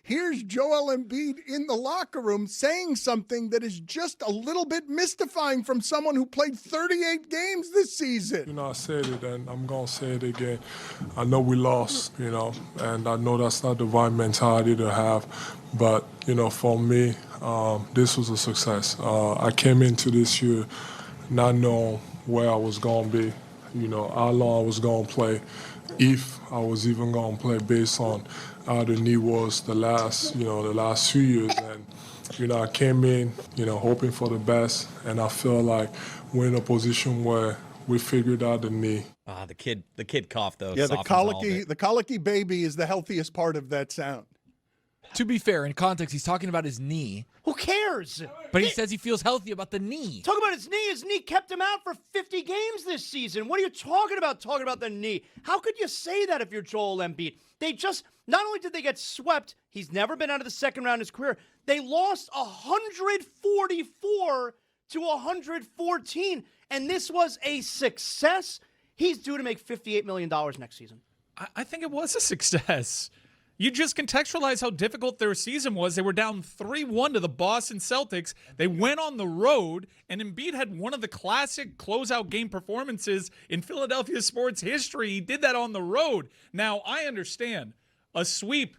Here's Joel Embiid in the locker room saying something that is just a little bit mystifying from someone who played 38 games this season. I said it, and I'm going to say it again. I know we lost, and I know that's not the right mentality to have. But, for me, this was a success. I came into this year not knowing where I was going to be, how long I was going to play, if I was even going to play based on how the knee was the last 2 years. And, I came in, hoping for the best, and I feel like we're in a position where we figured out the knee. The kid cough, though. Yeah, the colicky baby is the healthiest part of that sound. To be fair, in context, he's talking about his knee. Who cares? But he says he feels healthy about the knee. Talk about his knee. His knee kept him out for 50 games this season. What are you talking about the knee? How could you say that if you're Joel Embiid? Not only did they get swept, he's never been out of the second round in his career. They lost 144 to 114, and this was a success. He's due to make $58 million next season. I think it was a success. You just contextualize how difficult their season was. They were down 3-1 to the Boston Celtics. They went on the road, and Embiid had one of the classic closeout game performances in Philadelphia sports history. He did that on the road. Now, I understand a sweep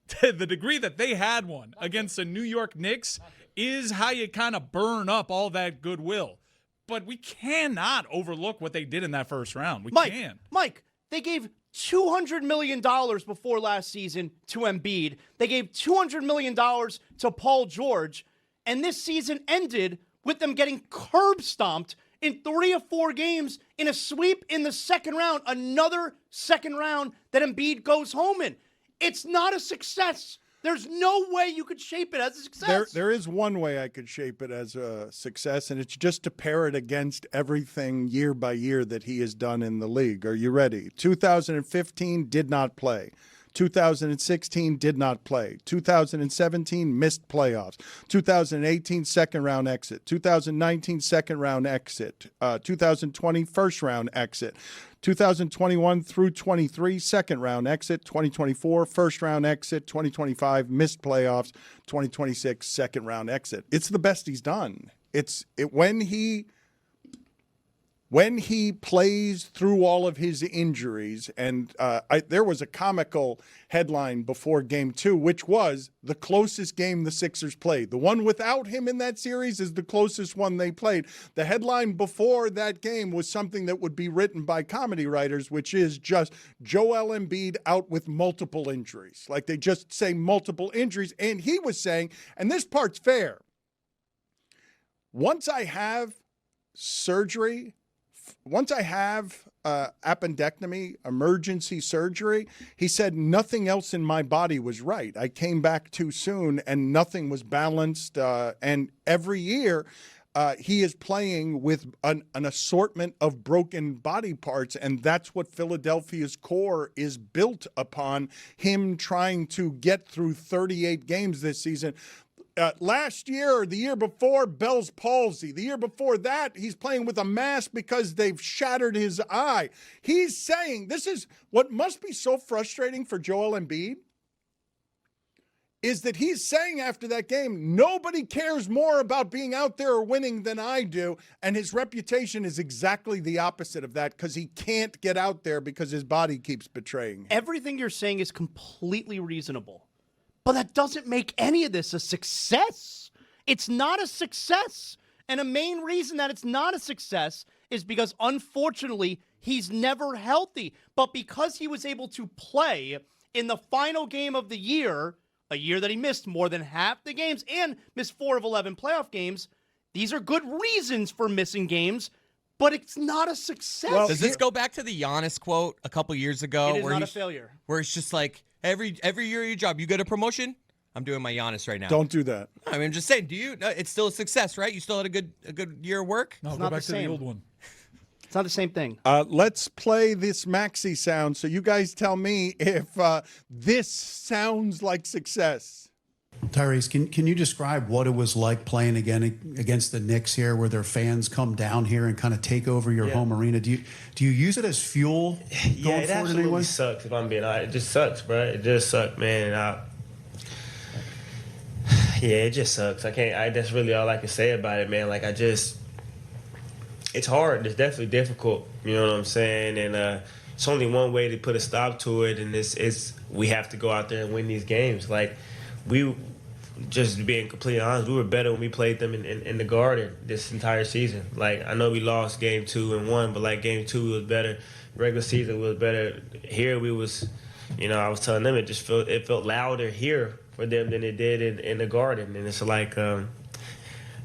to the degree that they had one against the New York Knicks is how you kind of burn up all that goodwill. But we cannot overlook what they did in that first round. We can't. Mike, they gave $200 million before last season to Embiid. They gave $200 million to Paul George. And this season ended with them getting curb stomped in 3 or 4 games in a sweep in the second round. Another second round that Embiid goes home in. It's not a success. There's no way you could shape it as a success. There is one way I could shape it as a success, and it's just to pair it against everything year by year that he has done in the league. Are you ready? 2015 did not play. 2016 did not play. 2017 missed playoffs. 2018 second round exit. 2019 second round exit. 2020 first round exit. 2021 through 23 second round exit. 2024 first round exit. 2025 missed playoffs. 2026 second round exit. It's the best he's done. When he plays through all of his injuries, and there was a comical headline before Game 2, which was the closest game the Sixers played. The one without him in that series is the closest one they played. The headline before that game was something that would be written by comedy writers, which is just Joel Embiid out with multiple injuries. Like they just say multiple injuries. And he was saying, and this part's fair, once I have appendectomy, emergency surgery, he said nothing else in my body was right. I came back too soon and nothing was balanced. And every year he is playing with an assortment of broken body parts. And that's what Philadelphia's core is built upon, him trying to get through 38 games this season. Last year or the year before, Bell's palsy. The year before that, he's playing with a mask because they've shattered his eye. He's saying, this is what must be so frustrating for Joel Embiid, is that he's saying after that game, nobody cares more about being out there or winning than I do. And his reputation is exactly the opposite of that because he can't get out there because his body keeps betraying him. Everything you're saying is completely reasonable. But that doesn't make any of this a success. It's not a success. And a main reason that it's not a success is because, unfortunately, he's never healthy. But because he was able to play in the final game of the year, a year that he missed more than half the games and missed 4 of 11 playoff games, these are good reasons for missing games, but it's not a success. Well, does this go back to the Giannis quote a couple years ago? It is not a failure. Where it's just like, every year of your job, you get a promotion? I'm doing my Giannis right now. Don't do that. I mean, I'm just saying, it's still a success, right? You still had a good year of work? No, It's go not back the to the same. old one. It's not the same thing. Let's play this Maxey sound so you guys tell me if this sounds like success. Tyrese, can you describe what it was like playing again against the Knicks here, where their fans come down here and kind of take over your home arena? Do you use it as fuel going it forward in any way? sucks, if I'm being honest. It just sucks, bro. It just sucks, man. Yeah, it just sucks. That's really all I can say about it, man. Like, it's hard. It's definitely difficult. You know what I'm saying? And it's only one way to put a stop to it, and it's we have to go out there and win these games. Like, just being completely honest, we were better when we played them in the Garden this entire season. Like, I know we lost game 2 and 1, but like game 2 was better. Regular season was better. Here we was, I was telling them it felt louder here for them than it did in the Garden. And it's like, but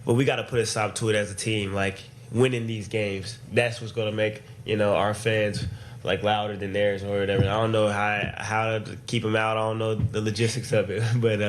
we got to put a stop to it as a team. Like, winning these games, that's what's going to make, our fans like louder than theirs or whatever. I don't know how to keep them out. I don't know the logistics of it, but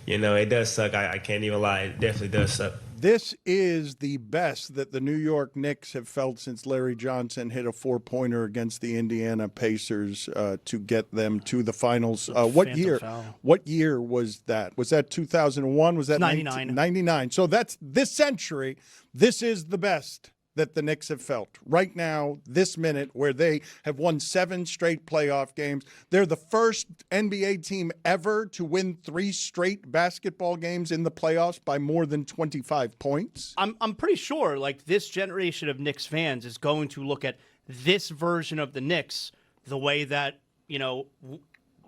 it does suck. I can't even lie. It definitely does suck. This is the best that the New York Knicks have felt since Larry Johnson hit a 4-pointer against the Indiana Pacers to get them to the finals. What year was that? Was that 2001? Was that 99? 99. So that's this century. This is the best that the Knicks have felt right now, this minute, where they have won 7 straight playoff games. They're the first NBA team ever to win 3 straight basketball games in the playoffs by more than 25 points. I'm pretty sure like this generation of Knicks fans is going to look at this version of the Knicks the way that,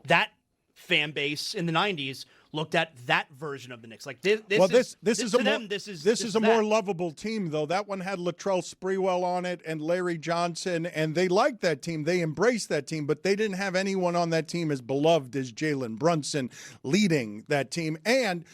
that fan base in the 90s looked at that version of the Knicks. Like this is a more lovable team, though. That one had Latrell Sprewell on it and Larry Johnson, and they liked that team. They embraced that team, but they didn't have anyone on that team as beloved as Jalen Brunson leading that team. And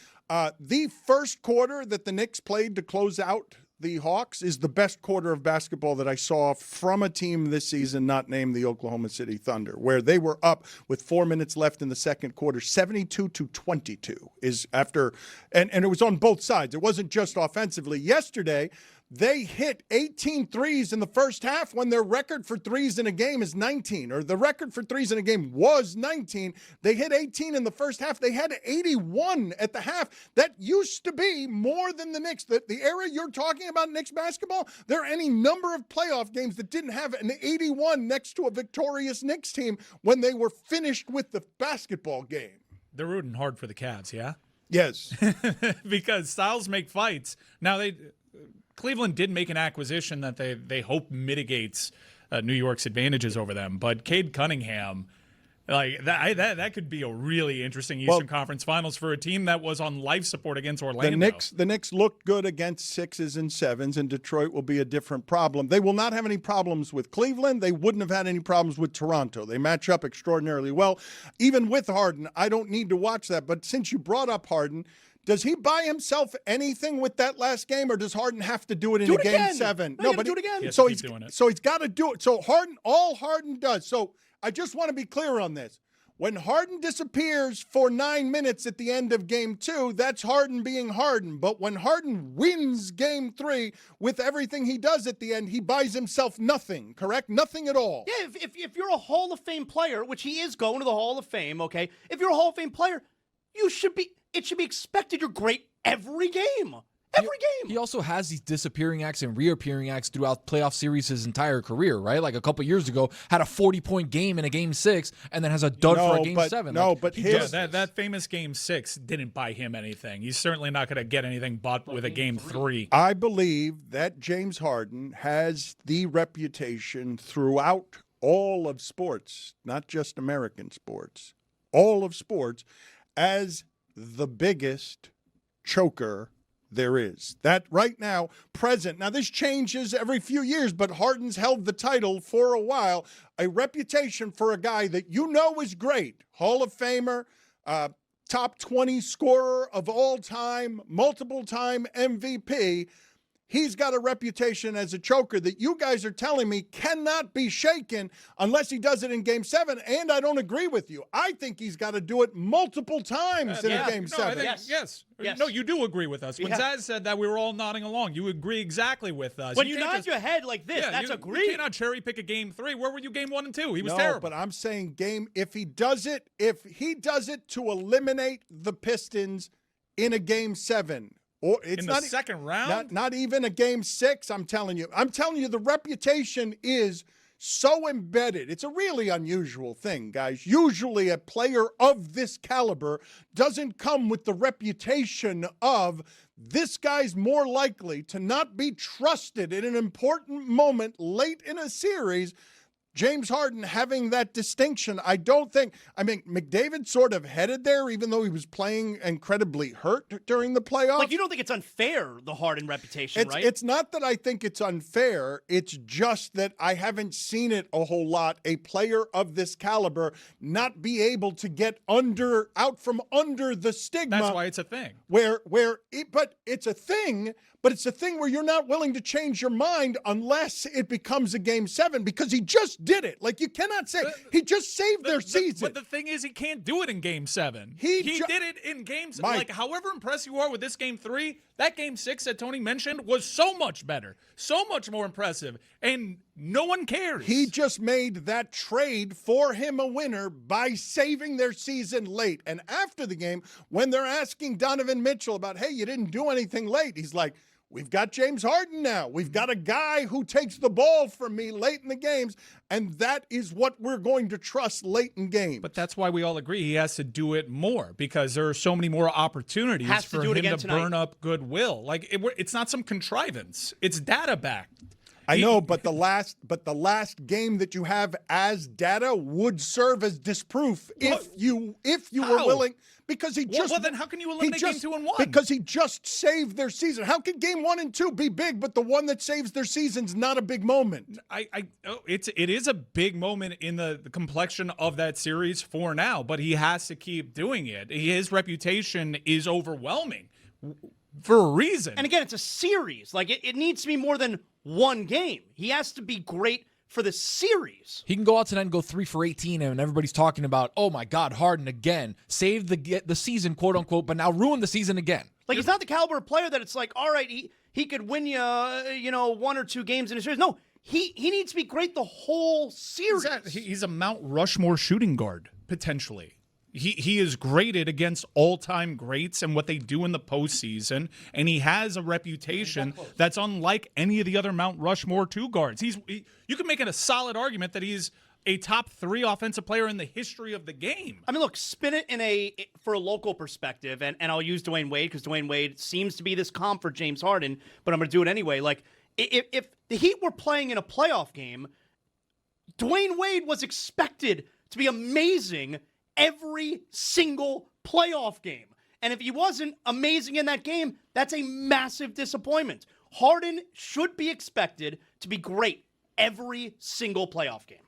the first quarter that the Knicks played to close out the Hawks is the best quarter of basketball that I saw from a team this season not named the Oklahoma City Thunder, where they were up with 4 minutes left in the second quarter, 72-22 is after, and it was on both sides. It wasn't just offensively. Yesterday, they hit 18 threes in the first half when their record for threes in a game is 19, or the record for threes in a game was 19. They hit 18 in the first half. They had 81 at the half. That used to be more than the Knicks. The era you're talking about, Knicks basketball, there are any number of playoff games that didn't have an 81 next to a victorious Knicks team when they were finished with the basketball game. They're rooting hard for the Cavs, yeah? Yes. Because styles make fights. Now, Cleveland did make an acquisition that they hope mitigates New York's advantages over them. But Cade Cunningham, like that could be a really interesting Eastern Conference Finals for a team that was on life support against Orlando. The Knicks looked good against 6s and 7s, and Detroit will be a different problem. They will not have any problems with Cleveland. They wouldn't have had any problems with Toronto. They match up extraordinarily well. Even with Harden, I don't need to watch that. But since you brought up Harden, does he buy himself anything with that last game, or does Harden have to do it in Game 7? No, but do it again. So he's got to do it. So all Harden does. So I just want to be clear on this. When Harden disappears for 9 minutes at the end of Game 2, that's Harden being Harden. But when Harden wins Game 3 with everything he does at the end, he buys himself nothing, correct? Nothing at all. Yeah, if you're a Hall of Fame player, which he is going to the Hall of Fame, okay, if you're a Hall of Fame player, it should be expected you're great every game. Every game. He also has these disappearing acts and reappearing acts throughout playoff series his entire career, right? Like a couple years ago, had a 40-point game in a Game 6, and then has a dud for a Game 7. That famous Game 6 didn't buy him anything. He's certainly not going to get anything bought with a Game 3. I believe that James Harden has the reputation throughout all of sports, not just American sports, all of sports, as the biggest choker there is. That right now, present. Now, this changes every few years, but Harden's held the title for a while. A reputation for a guy that is great. Hall of Famer, top 20 scorer of all time, multiple-time MVP. He's got a reputation as a choker that you guys are telling me cannot be shaken unless he does it in Game 7, and I don't agree with you. I think he's got to do it multiple times in a Game 7. Yes. No, you do agree with us. When Zaz said that, we were all nodding along. You agree exactly with us. When you nod your head like this, that's agreed. You cannot cherry pick a Game 3. Where were you Game 1 and 2? He was terrible. But I'm saying if he does it to eliminate the Pistons in a Game 7, or it's in the second round? Not even a Game 6, I'm telling you. I'm telling you the reputation is so embedded. It's a really unusual thing, guys. Usually a player of this caliber doesn't come with the reputation of this guy's more likely to not be trusted in an important moment late in a series. James Harden having that distinction, I mean, McDavid sort of headed there, even though he was playing incredibly hurt during the playoffs. Like, you don't think it's unfair, the Harden reputation, right? It's not that I think it's unfair. It's just that I haven't seen it a whole lot. A player of this caliber not be able to get out from under the stigma. That's why it's a thing. But it's a thing. But it's a thing where you're not willing to change your mind unless it becomes a Game 7, because he just did it. Like, you cannot say he just saved their season. But the thing is, he can't do it in Game 7. He did it in Game 7. Like, however impressed you are with this Game 3, that Game 6 that Tony mentioned was so much better, so much more impressive, and no one cares. He just made that trade for him a winner by saving their season late. And after the game, when they're asking Donovan Mitchell about, hey, you didn't do anything late, he's like, we've got James Harden now. We've got a guy who takes the ball from me late in the games, and that is what we're going to trust late in games. But that's why we all agree he has to do it more, because there are so many more opportunities for him to burn up goodwill. Like, it's not some contrivance. It's data backed. I know, but the last game that you have as data would serve as disproof if you were willing. Because he just well, then how can you eliminate Game 2 and 1? Because he just saved their season. How can Game 1 and 2 be big, but the one that saves their season's not a big moment? It is a big moment in the complexion of that series for now, but he has to keep doing it. His reputation is overwhelming for a reason. And again, it's a series. Like, it needs to be more than one game. He has to be great for the series. He can go out tonight and go 3 for 18, and everybody's talking about, oh my God, Harden again saved the season, quote unquote, but now ruined the season again. Like, he's not the caliber of player that it's like, all right, he could win you, 1 or 2 games in a series. No, he needs to be great the whole series. He's a Mount Rushmore shooting guard potentially. He is graded against all-time greats and what they do in the postseason, and he has a reputation that's unlike any of the other Mount Rushmore 2 guards. You can make it a solid argument that he's a top 3 offensive player in the history of the game. I mean, look, spin it for a local perspective, and I'll use Dwayne Wade because Dwayne Wade seems to be this comp for James Harden, but I'm going to do it anyway. Like, if the Heat were playing in a playoff game, Dwayne Wade was expected to be amazing every single playoff game. And if he wasn't amazing in that game, that's a massive disappointment. Harden should be expected to be great every single playoff game.